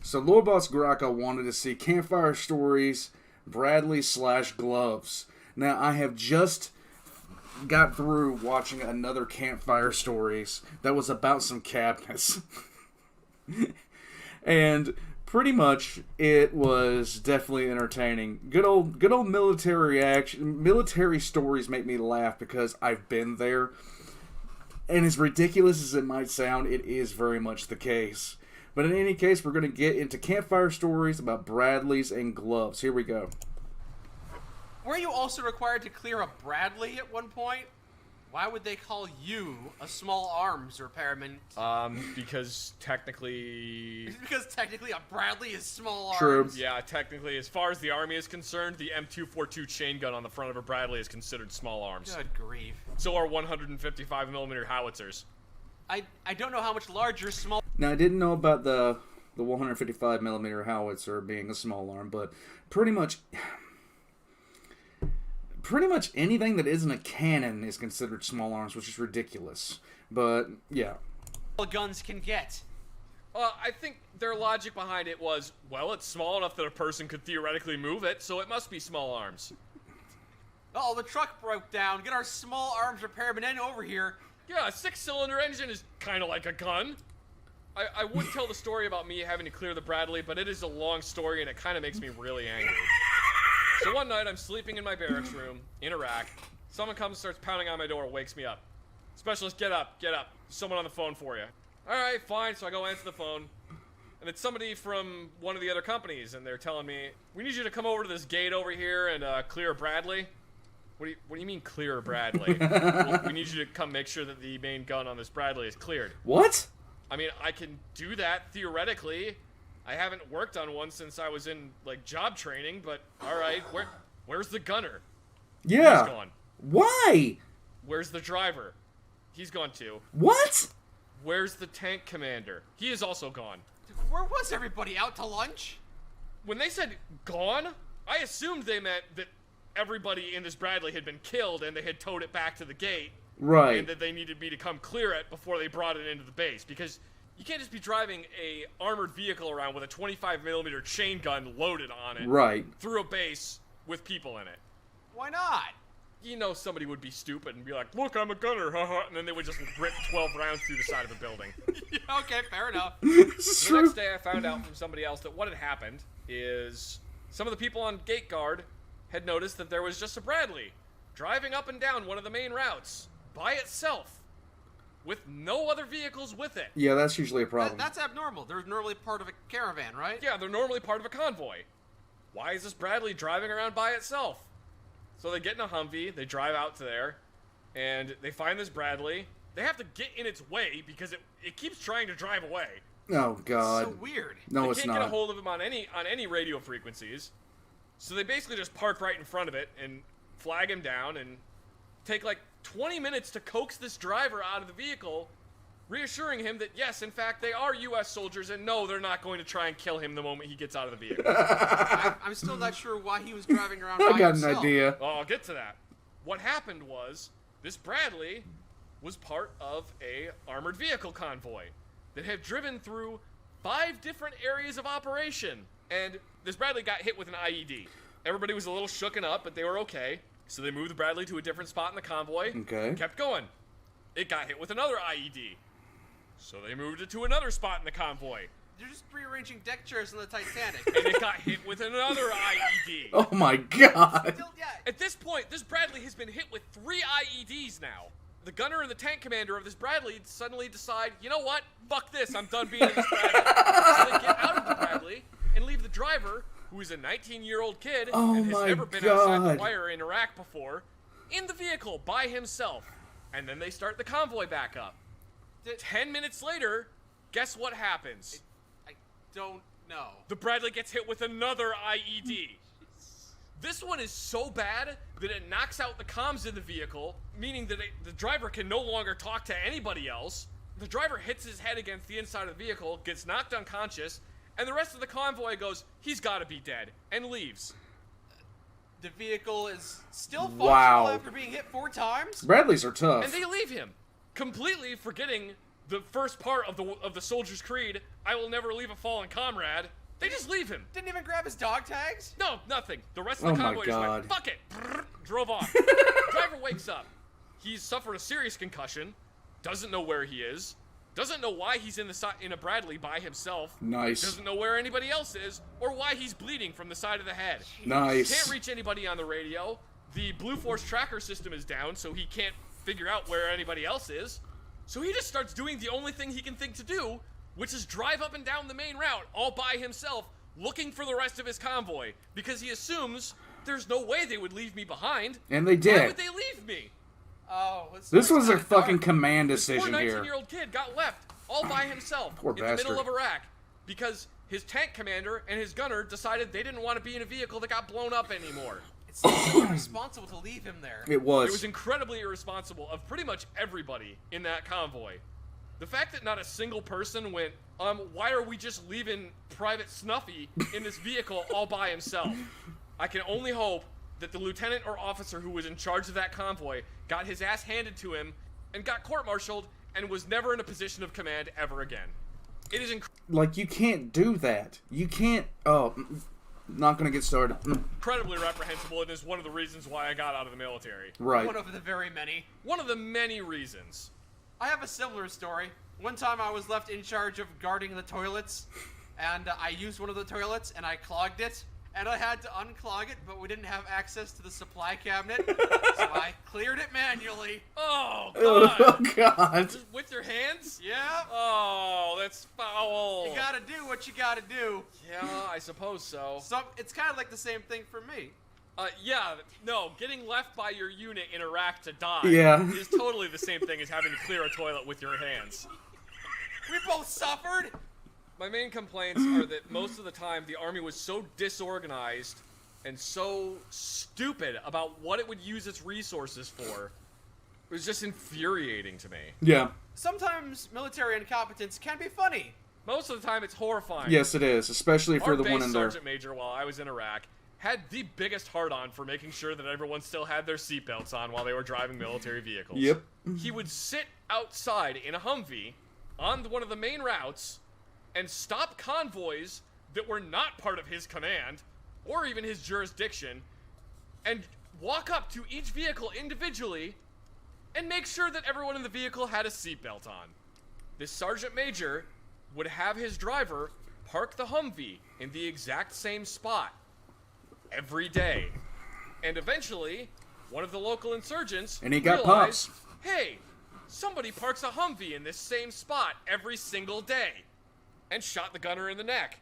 So Lord Boss Graka wanted to see Campfire Stories, Bradley/Gloves. Now, I have just got through watching another Campfire Stories that was about some cabinets. And pretty much it was definitely entertaining. Good old military action. Military stories make me laugh because I've been there. And as ridiculous as it might sound, it is very much the case. But in any case, we're going to get into Campfire Stories about Bradleys and gloves. Here we go. Were you also required to clear a Bradley at one point? Why would they call you a small arms repairman? Because technically... Because technically a Bradley is small arms. True. Yeah, technically, as far as the Army is concerned, the M242 chain gun on the front of a Bradley is considered small arms. Good grief. So are 155mm howitzers. I don't know how much larger small... Now, I didn't know about the 155mm howitzer being a small arm, but pretty much anything that isn't a cannon is considered small arms, which is ridiculous. But, yeah. guns can get. I think their logic behind it was, well, it's small enough that a person could theoretically move it, so it must be small arms. Oh, the truck broke down. Get our small arms repairman in over here. Yeah, a 6-cylinder engine is kind of like a gun. I would tell the story about me having to clear the Bradley, but it is a long story and it kind of makes me really angry. So one night I'm sleeping in my barracks room in Iraq. Someone comes and starts pounding on my door, wakes me up. Specialist, get up, get up. Someone on the phone for you. All right, fine. So I go answer the phone. And it's somebody from one of the other companies, and they're telling me, we need you to come over to this gate over here and clear a Bradley. What do you mean clear a Bradley? Well, we need you to come make sure that the main gun on this Bradley is cleared. What? I mean, I can do that theoretically. I haven't worked on one since I was in, like, job training, but alright, where's the gunner? Yeah. He's gone. Why? Where's the driver? He's gone too. What? Where's the tank commander? He is also gone. Where was everybody? Out to lunch? When they said gone, I assumed they meant that everybody in this Bradley had been killed and they had towed it back to the gate. Right. And that they needed me to come clear it before they brought it into the base. Because you can't just be driving a armored vehicle around with a 25mm chain gun loaded on it. Right. Through a base with people in it. Why not? You know somebody would be stupid and be like, look, I'm a gunner, haha, and then they would just rip 12 rounds through the side of a building. Yeah, okay, fair enough. It's The next day I found out from somebody else that what had happened is some of the people on gate guard had noticed that there was just a Bradley driving up and down one of the main routes by itself with no other vehicles with it. Yeah, that's usually a problem. That's abnormal. They're normally part of a caravan, right? Yeah, they're normally part of a convoy. Why is this Bradley driving around by itself? So they get in a Humvee, they drive out to there, and they find this Bradley. They have to get in its way because it keeps trying to drive away. Oh, God. So weird. No, it's They not. can't get a hold of him on any radio frequencies. So they basically just park right in front of it and flag him down and take like 20 minutes to coax this driver out of the vehicle, reassuring him that yes, in fact, they are U.S. soldiers and no, they're not going to try and kill him the moment he gets out of the vehicle. I'm still not sure why he was driving around I by got himself. an idea. Well, I'll get to that. What happened was this Bradley was part of a armored vehicle convoy that had driven through 5 different areas of operation. And this Bradley got hit with an IED. Everybody was a little shooken up, but they were okay. So they moved the Bradley to a different spot in the convoy. Okay. Kept going. It got hit with another IED. So they moved it to another spot in the convoy. You're just rearranging deck chairs in the Titanic. And it got hit with another IED. Oh, my God. Still, yeah. At this point, this Bradley has been hit with 3 IEDs now. The gunner and the tank commander of this Bradley suddenly decide, you know what? Fuck this, I'm done being in this Bradley. So they get out of the Bradley and leave the driver, who is a 19-year-old kid Oh and has my never been outside God. the wire in Iraq before, in the vehicle by himself. And then they start the convoy back up. 10 minutes later, guess what happens? I don't know. The Bradley gets hit with another IED. This one is so bad that it knocks out the comms in the vehicle, meaning that the driver can no longer talk to anybody else. The driver hits his head against the inside of the vehicle, gets knocked unconscious, and the rest of the convoy goes, he's gotta be dead, and leaves. The vehicle is still functional Wow. after being hit 4 times? Bradleys are tough. And they leave him, completely forgetting the first part of the Soldier's Creed, I will never leave a fallen comrade. They just leave him. Didn't even grab his dog tags? No, nothing. The rest of the convoy just went, fuck it. Drove off. Driver wakes up. He's suffered a serious concussion. Doesn't know where he is. Doesn't know why he's in a Bradley by himself. Nice. Doesn't know where anybody else is, or why he's bleeding from the side of the head. Nice. Can't reach anybody on the radio. The Blue Force tracker system is down, so he can't figure out where anybody else is. So he just starts doing the only thing he can think to do, which is drive up and down the main route all by himself, looking for the rest of his convoy, because he assumes there's no way they would leave me behind. And they did. Why would they leave me? Oh, this was a fucking command decision This poor here. 19-year-old kid got left all by himself Poor in bastard. the middle of Iraq because his tank commander and his gunner decided they didn't want to be in a vehicle that got blown up anymore. It's so irresponsible to leave him there. It was. It was incredibly irresponsible of pretty much everybody in that convoy. The fact that not a single person went, why are we just leaving Private Snuffy in this vehicle all by himself? I can only hope that the lieutenant or officer who was in charge of that convoy got his ass handed to him and got court-martialed and was never in a position of command ever again. It is like, you can't do that. You can't... Oh, not gonna get started. incredibly reprehensible, and is one of the reasons why I got out of the military. Right. One of the very many. One of the many reasons. I have a similar story. One time I was left in charge of guarding the toilets, and I used one of the toilets, and I clogged it, and I had to unclog it, but we didn't have access to the supply cabinet, so I cleared it manually. Oh, Oh, God. God. Just with your hands? Yeah. Oh, that's foul. You gotta do what you gotta do. Yeah, I suppose so. So it's kind of like the same thing for me. Yeah, no, getting left by your unit in Iraq to die Yeah. is totally the same thing as having to clear a toilet with your hands. We both suffered. My main complaints are that most of the time the army was so disorganized and so stupid about what it would use its resources for. It was just infuriating to me. Yeah. Sometimes military incompetence can be funny. Most of the time it's horrifying. Yes, it is. Especially for Our the base one in there. sergeant major, while I was in Iraq, had the biggest hard-on for making sure that everyone still had their seatbelts on while they were driving military vehicles. Yep. He would sit outside in a Humvee on one of the main routes and stop convoys that were not part of his command or even his jurisdiction and walk up to each vehicle individually and make sure that everyone in the vehicle had a seatbelt on. This sergeant major would have his driver park the Humvee in the exact same spot every day. And eventually, one of the local insurgents And he got realized, pops. hey, somebody parks a Humvee in this same spot every single day, and shot the gunner in the neck.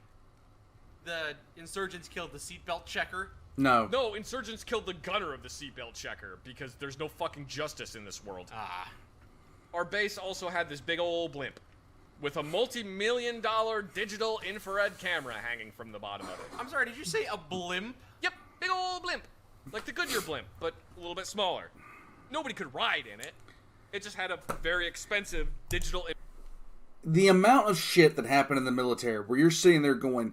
The insurgents killed the seatbelt checker. No. No, insurgents killed the gunner of the seatbelt checker because there's no fucking justice in this world. Ah. Our base also had this big old blimp with a multi-million-dollar digital infrared camera hanging from the bottom of it. I'm sorry, did you say a blimp? Yep, big old blimp. Like the Goodyear blimp, but a little bit smaller. Nobody could ride in it. It just had a very expensive digital... The amount of shit that happened in the military where you're sitting there going,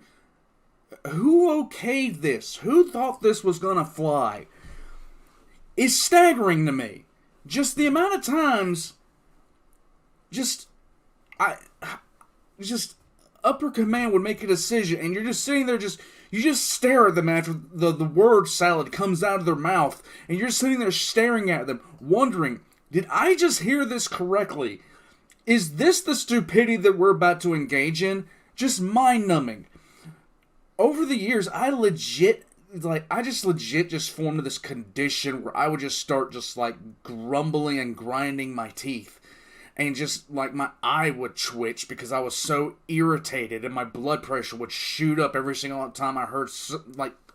who okayed this? Who thought this was gonna fly? Is staggering to me. Just the amount of times, upper command would make a decision, and you're just sitting there, you just stare at them after the word salad comes out of their mouth, and you're sitting there staring at them, wondering, did I just hear this correctly? Is this the stupidity that we're about to engage in? Just mind-numbing. Over the years, I just formed this condition where I would just start grumbling and grinding my teeth. And just, my eye would twitch because I was so irritated and my blood pressure would shoot up every single time I heard,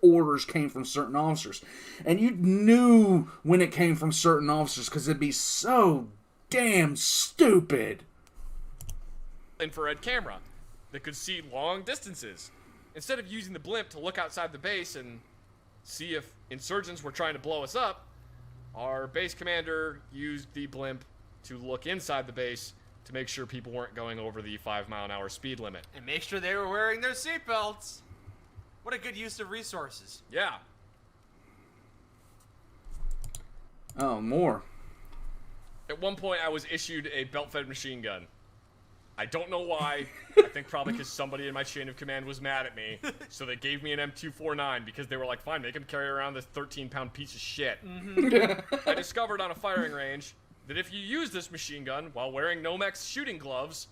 orders came from certain officers. And you knew when it came from certain officers because it'd be so damn stupid. infrared camera that could see long distances. Instead of using the blimp to look outside the base and see if insurgents were trying to blow us up, our base commander used the blimp to look inside the base to make sure people weren't going over the 5-mile-an-hour speed limit. And make sure they were wearing their seatbelts. What a good use of resources. Yeah. Oh, more. At one point, I was issued a belt-fed machine gun. I don't know why. I think probably because somebody in my chain of command was mad at me. So they gave me an M249 because they were like, fine, make him carry around this 13-pound piece of shit. I discovered on a firing range that if you use this machine gun while wearing Nomex shooting gloves,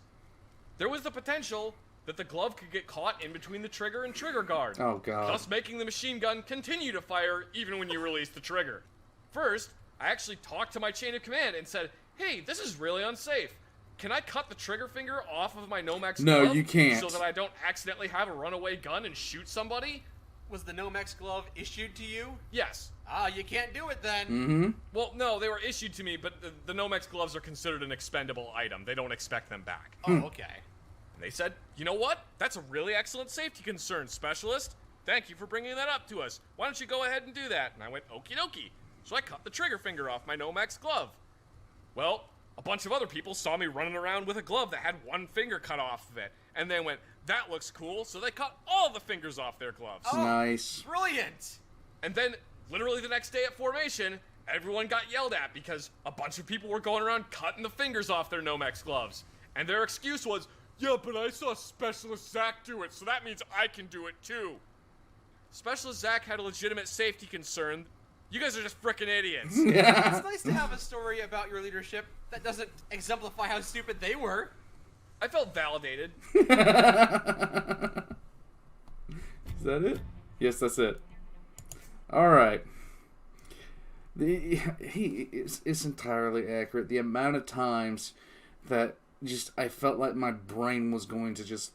there was the potential that the glove could get caught in between the trigger and trigger guard. Oh, God. Thus making the machine gun continue to fire even when you release the trigger. First, I actually talked to my chain of command and said, hey, this is really unsafe. Can I cut the trigger finger off of my Nomex glove? No, you can't. So that I don't accidentally have a runaway gun and shoot somebody? Was the Nomex glove issued to you? Yes. Ah, you can't do it then. Mm-hmm. Well, no, they were issued to me, but the Nomex gloves are considered an expendable item. They don't expect them back. Oh, okay. And they said, you know what? That's a really excellent safety concern, specialist. Thank you for bringing that up to us. Why don't you go ahead and do that? And I went, okie dokie. So I cut the trigger finger off my Nomex glove. Well, a bunch of other people saw me running around with a glove that had one finger cut off of it. And they went, that looks cool. So they cut all the fingers off their gloves. Oh, Nice. Brilliant. And then, literally the next day at formation, everyone got yelled at because a bunch of people were going around cutting the fingers off their Nomex gloves. And their excuse was, yeah, but I saw Specialist Zach do it, so that means I can do it too. Specialist Zach had a legitimate safety concern. You guys are just frickin' idiots. It's nice to have a story about your leadership that doesn't exemplify how stupid they were. I felt validated. Is that it? Yes, that's it. All right. It's entirely accurate. The amount of times that I felt like my brain was going to just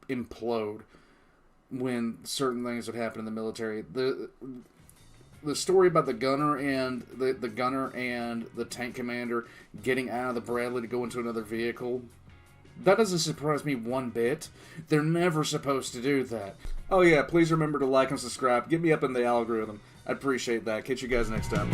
implode when certain things would happen in the military. The story about the gunner and the gunner and the tank commander getting out of the Bradley to go into another vehicle, that doesn't surprise me one bit. They're never supposed to do that. Oh yeah, please remember to like and subscribe. Get me up in the algorithm. I'd appreciate that. Catch you guys next time.